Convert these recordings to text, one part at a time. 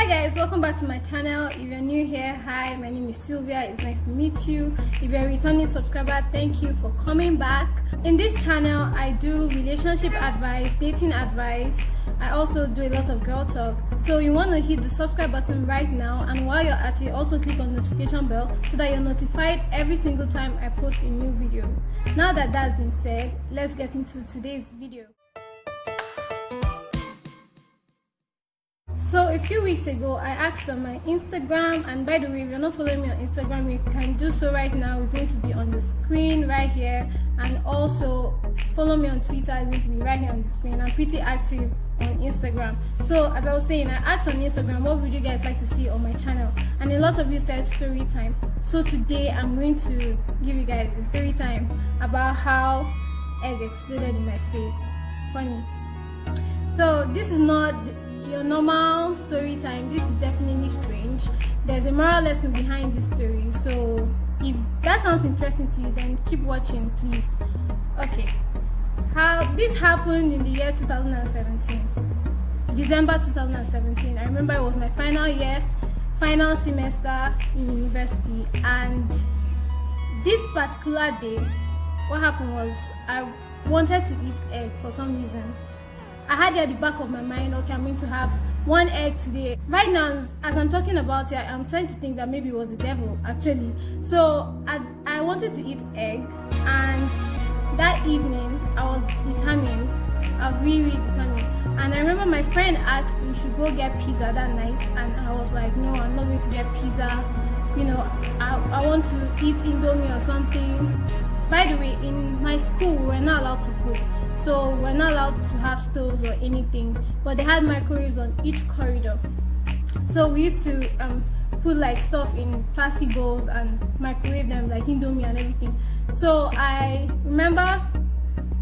Hi guys, welcome back to my channel. If you're new here, hi, my name is Sylvia. It's nice to meet you. If you're a returning subscriber, thank you for coming back. In this channel, I do relationship advice, dating advice. I also do a lot of girl talk. So you want to hit the subscribe button right now, and while you're at it, also click on the notification bell so that you're notified every single time I post a new video. Now that that's been said, let's get into today's video. So a few weeks ago, I asked on my Instagram, and by the way, if you're not following me on Instagram, you can do so right now. It's going to be on the screen right here, and also follow me on Twitter. It's going to be right here on the screen. I'm pretty active on Instagram. So as I was saying, I asked on Instagram, what would you guys like to see on my channel? And a lot of you said story time. So today I'm going to give you guys a story time about how egg exploded in my face. Funny. So this is not your normal story time. This is definitely strange. There's a moral lesson behind this story, so if that sounds interesting to you, then keep watching, please. Okay, how this happened in the year 2017, December 2017. I remember it was my final semester in university, and this particular day, what happened was I wanted to eat egg for some reason. I had it at the back of my mind, okay, I'm going to have one egg today. Right now, as I'm talking about it, I'm trying to think that maybe it was the devil, actually. So I wanted to eat egg, and that evening, I was determined. I was really determined. And I remember my friend asked we should go get pizza that night, and I was like, no, I'm not going to get pizza. You know, I want to eat Indomie or something. By the way, in my school, we were not allowed to cook. So we're not allowed to have stoves or anything, but they had microwaves on each corridor. So we used to put like stuff in plastic bowls and microwave them, like Indomie and everything. So I remember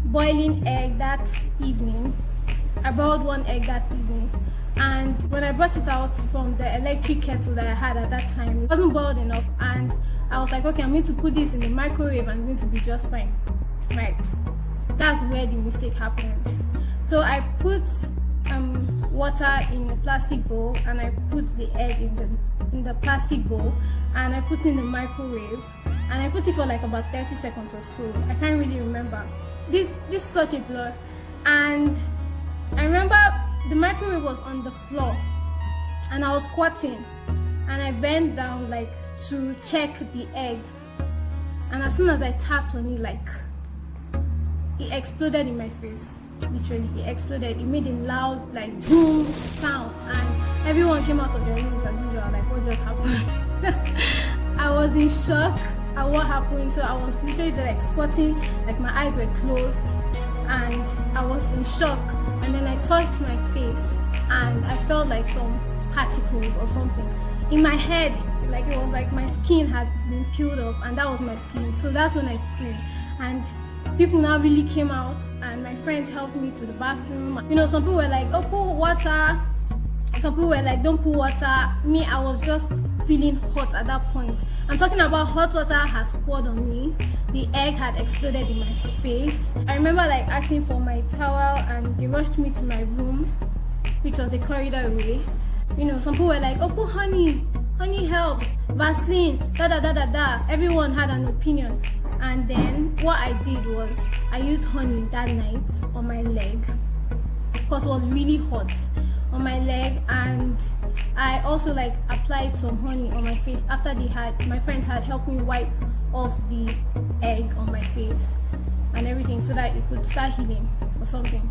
boiling egg that evening. I boiled one egg that evening, and when I brought it out from the electric kettle that I had at that time, it wasn't boiled enough, and I was like, okay, I'm going to put this in the microwave and it's going to be just fine, right? That's where the mistake happened. So I put water in the plastic bowl, and I put the egg in the plastic bowl, and I put it in the microwave, and I put it for like about 30 seconds or so. I can't really remember. This is such a blur. And I remember the microwave was on the floor, and I was squatting, and I bent down like to check the egg, and as soon as I tapped on it, like, it exploded in my face. Literally, it exploded. It made a loud, like, boom sound, and everyone came out of their rooms as usual. Like, what just happened? I was in shock at what happened. So I was literally like squatting, like my eyes were closed, and I was in shock. And then I touched my face, and I felt like some particles or something in my head. Like, it was like my skin had been peeled off, and that was my skin. So that's when I screamed, and people now really came out, and my friends helped me to the bathroom. You know, some people were like, oh, pour water. Some people were like, don't pour water. Me, I was just feeling hot at that point. I'm talking about hot water has poured on me. The egg had exploded in my face. I remember like asking for my towel, and they rushed me to my room, which was a corridor away. You know, some people were like, oh, put honey. Honey helps. Vaseline, da. Everyone had an opinion. And then what I did was I used honey that night on my leg, because it was really hot on my leg, and I also like applied some honey on my face after my friends had helped me wipe off the egg on my face and everything so that it could start healing or something.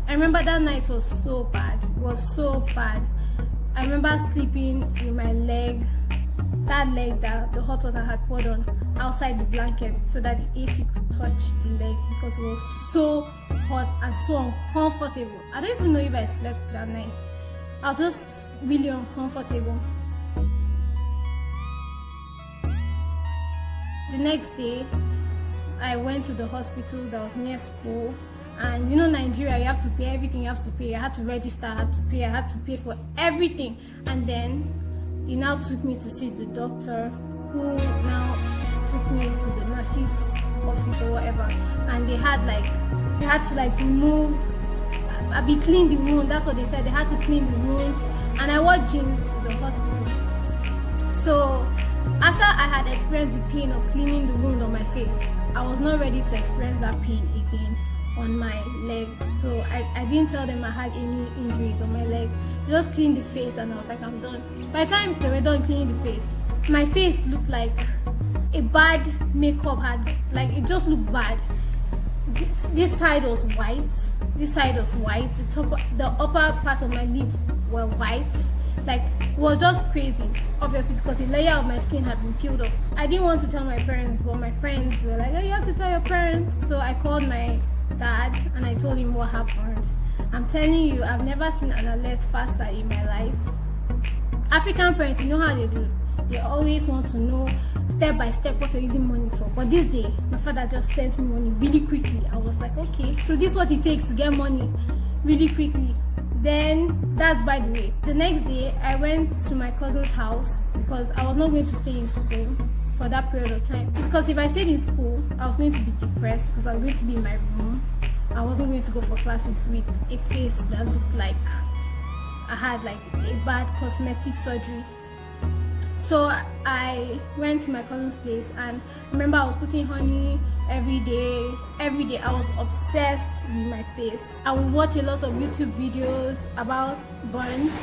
I remember that night was so bad. It was so bad. I remember sleeping with my leg, that leg that the hot water had poured on, outside the blanket so that the AC could touch the leg, because it was so hot and so uncomfortable. I don't even know if I slept that night. I was just really uncomfortable. The next day, I went to the hospital that was near school, and you know, Nigeria, you have to pay everything. You have to pay. I had to register, I had to pay for everything. And then he now took me to see the doctor, who now took me to the nurse's office or whatever, and they had to remove, clean the wound. That's what they said. They had to clean the wound, and I wore jeans to the hospital. So after I had experienced the pain of cleaning the wound on my face, I was not ready to experience that pain again on my leg. So I didn't tell them I had any injuries on my leg. Just cleaned the face and I was like, I'm done. By the time they were done cleaning the face, my face looked like a bad makeup had, like, it just looked bad. This side was white, this side was white, the upper part of my lips were white. Like, it was just crazy, obviously, because a layer of my skin had been peeled off. I didn't want to tell my parents, but my friends were like, oh, you have to tell your parents. So I called my dad and I told him what happened. I'm telling you, I've never seen an alert faster in my life. African parents, you know how they do. They always want to know step by step what you're using money for. But this day, my father just sent me money really quickly. I was like, okay, so this is what it takes to get money really quickly. Then, that's by the way. The next day, I went to my cousin's house because I was not going to stay in school for that period of time. Because if I stayed in school, I was going to be depressed because I was going to be in my room. I wasn't going to go for classes with a face that looked like I had like a bad cosmetic surgery. So I went to my cousin's place, and remember I was putting honey every day. Every day I was obsessed with my face. I would watch a lot of YouTube videos about burns.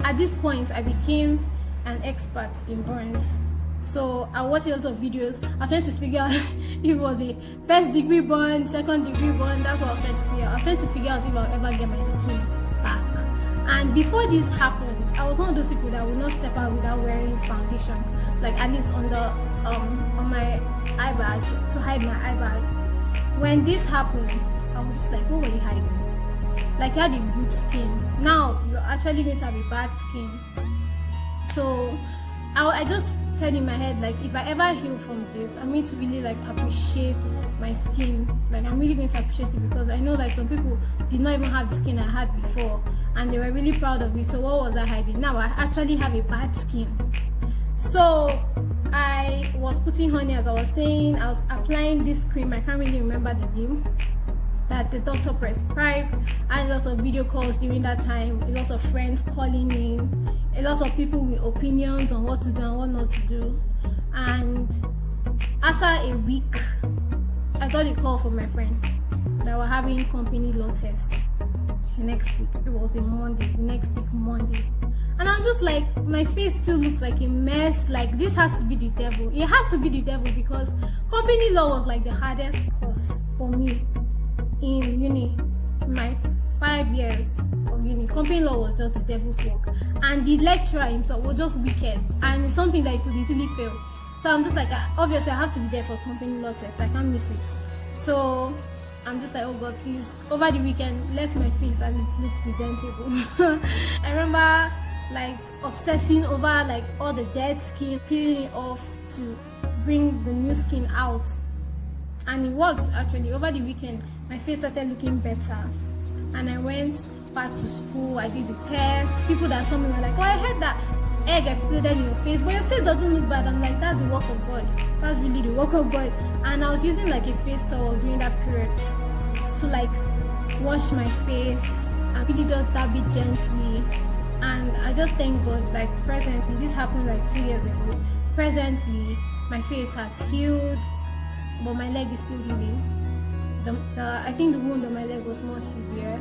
At this point, I became an expert in burns. So I watched a lot of videos. I was trying to figure out if it was a first degree burn, second degree burn. That's what I was trying to figure out. I was trying to figure out if I'll ever get my skin back. And before this happened, I was one of those people that would not step out without wearing foundation, like at least on the on my eye bag, to hide my eye bags. When this happened, I was just like, what were you hiding? Like, you had a good skin. Now you're actually going to have a bad skin. So I just said in my head, like, if I ever heal from this, I'm going to really like appreciate my skin. Like, I'm really going to appreciate it, because I know like some people did not even have the skin I had before and they were really proud of it. So what was I hiding? Now I actually have a bad skin. So I was putting honey, as I was saying. I was applying this cream, I can't really remember the name, that the doctor prescribed. I had lots of video calls during that time, a lot of friends calling in, a lot of people with opinions on what to do and what not to do. And after a week, I got a call from my friend that we're having company law tests next week. It was a Monday, next week Monday. And I'm just like, my face still looks like a mess. Like, this has to be the devil. It has to be the devil, because company law was like the hardest course for me in uni. My 5 years of uni, company law was just the devil's work, and the lecturer himself was just wicked, and it's something that you could easily fail. So I'm just like, obviously I have to be there for company law test, I can't miss it. So I'm just like, oh God, please, over the weekend, let my face at least look presentable. I remember like obsessing over like all the dead skin, peeling it off to bring the new skin out, and it worked actually. Over the weekend, my face started looking better, and I went back to school. I did the test. People that saw me were like, oh, I heard that egg exploded in your face, but your face doesn't look bad. I'm like, that's the work of God. That's really the work of God. And I was using like a face towel during that period to like wash my face and really just dab it gently. And I just thank God, like presently, this happened like 2 years ago. Presently, my face has healed, but my leg is still healing. I think the wound on my leg was more severe,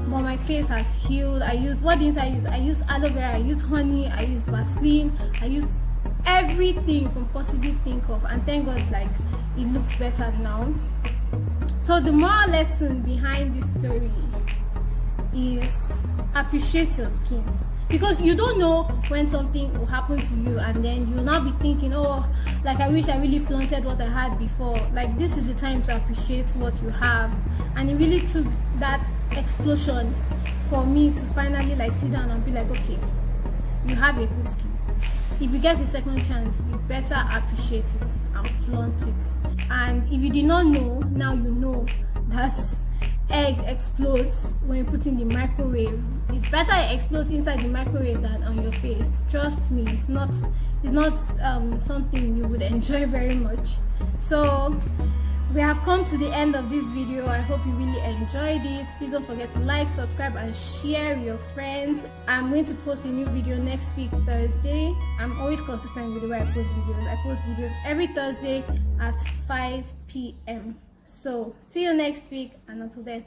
but my face has healed. I used, what didn't I use? I used aloe vera, I used honey, I used Vaseline, I used everything you can possibly think of, and thank God, like, it looks better now. So the moral lesson behind this story is appreciate your skin, because you don't know when something will happen to you, and then you'll now be thinking, oh, like, I wish I really flaunted what I had before. Like, this is the time to appreciate what you have. And it really took that explosion for me to finally like sit down and be like, okay, you have a good skin. If you get a second chance, you better appreciate it and flaunt it. And if you did not know, now you know that egg explodes when you put in the microwave. It's better it explodes inside the microwave than on your face. Trust me, it's not something you would enjoy very much. So We have come to the end of this video. I hope you really enjoyed it. Please don't forget to like, subscribe and share with your friends. I'm going to post a new video next week, Thursday. I'm always consistent with the way I post videos. I post videos every Thursday at 5 p.m. So see you next week, and until then.